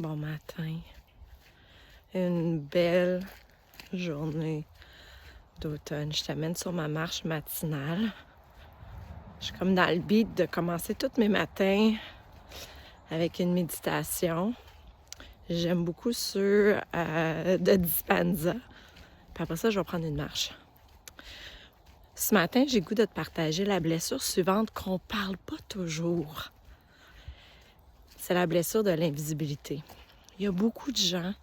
Bon matin. Une belle journée d'automne. Je t'amène sur ma marche matinale. Je suis comme dans le beat de commencer tous mes matins avec une méditation. J'aime beaucoup ceux de Dispenza. Puis après ça, je vais prendre une marche. Ce matin, j'ai le goût de te partager la blessure suivante qu'on parle pas toujours. C'est la blessure de l'invisibilité. Il y a beaucoup de gens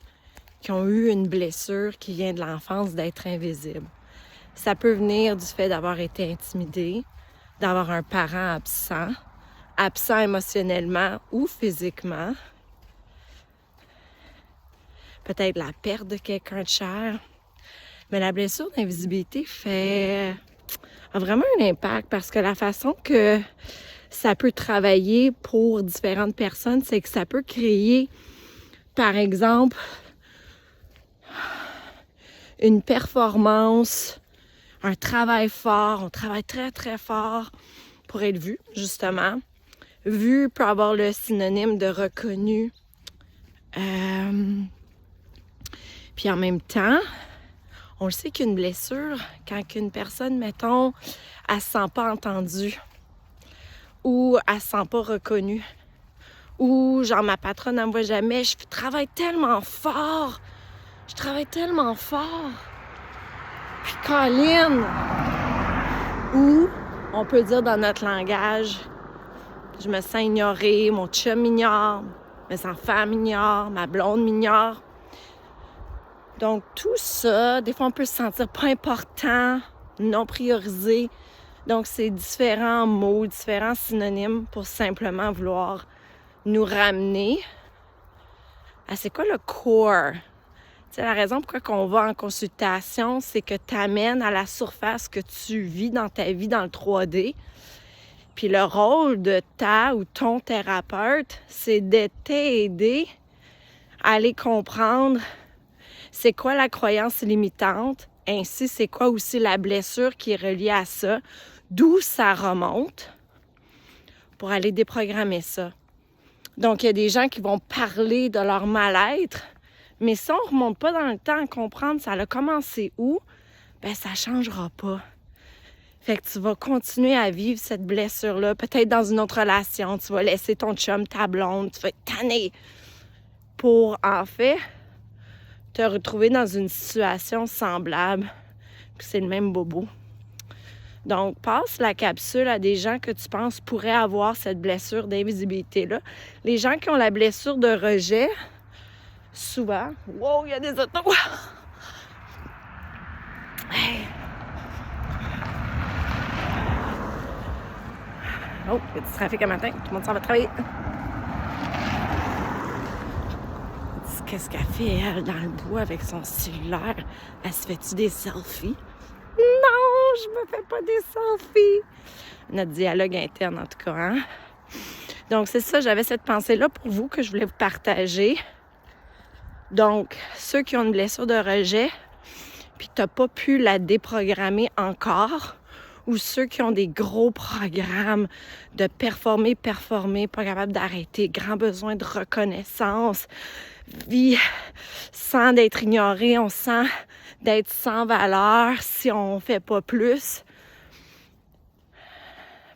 qui ont eu une blessure qui vient de l'enfance d'être invisible. Ça peut venir du fait d'avoir été intimidé, d'avoir un parent absent émotionnellement ou physiquement. Peut-être la perte de quelqu'un de cher. Mais la blessure d'invisibilité a vraiment un impact parce que la façon que ça peut travailler pour différentes personnes, c'est que ça peut créer, par exemple, une performance, un travail fort. On travaille très, très fort pour être vu, justement. Vu peut avoir le synonyme de reconnu. Puis en même temps, on le sait qu'une blessure, quand une personne, mettons, elle se sent pas entendue ou elle se sent pas reconnue ou genre ma patronne, elle me voit jamais, je travaille tellement fort, puis Colline, ou on peut dire dans notre langage, je me sens ignorée, mon chum m'ignore, mes enfants m'ignorent, ma blonde m'ignore. Donc tout ça, des fois on peut se sentir pas important, non priorisé. Donc c'est différents mots, différents synonymes pour simplement vouloir nous ramener à c'est quoi le core. Tu sais, la raison pourquoi on va en consultation, c'est que tu amènes à la surface ce que tu vis dans ta vie dans le 3D. Puis le rôle de ta ou ton thérapeute, c'est de t'aider à aller comprendre c'est quoi la croyance limitante, ainsi c'est quoi aussi la blessure qui est reliée à ça, d'où ça remonte, pour aller déprogrammer ça. Donc, il y a des gens qui vont parler de leur mal-être, mais si on ne remonte pas dans le temps à comprendre ça a commencé où, ben ça ne changera pas. Fait que tu vas continuer à vivre cette blessure-là, peut-être dans une autre relation, tu vas laisser ton chum, ta blonde, tu vas être tanné pour, en fait, te retrouver dans une situation semblable, que c'est le même bobo. Donc, passe la capsule à des gens que tu penses pourraient avoir cette blessure d'invisibilité-là. Les gens qui ont la blessure de rejet, souvent... Wow, il y a des autos! Hey. Oh, il y a du trafic un matin. Tout le monde s'en va travailler. Qu'est-ce qu'elle fait, elle, dans le bois avec son cellulaire? Elle se fait-tu des selfies? Non, je me fais pas des selfies. Notre dialogue interne, en tout cas. Hein? Donc, c'est ça, j'avais cette pensée-là pour vous que je voulais vous partager. Donc, ceux qui ont une blessure de rejet, puis que tu n'as pas pu la déprogrammer encore, ou ceux qui ont des gros programmes de performer, pas capable d'arrêter, grand besoin de reconnaissance, vie sans d'être ignoré, on sent d'être sans valeur si on fait pas plus.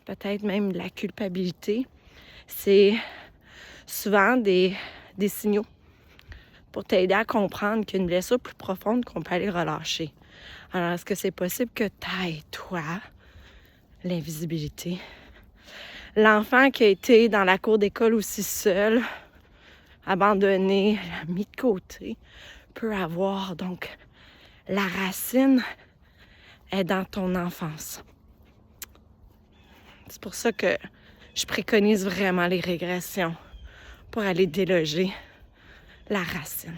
Peut-être même de la culpabilité. C'est souvent des signaux pour t'aider à comprendre qu'une blessure plus profonde qu'on peut aller relâcher. Alors, est-ce que c'est possible que t'ailles, toi, l'invisibilité? L'enfant qui a été dans la cour d'école aussi seul, abandonné, mis de côté, peut avoir. Donc, la racine est dans ton enfance. C'est pour ça que je préconise vraiment les régressions pour aller déloger la racine.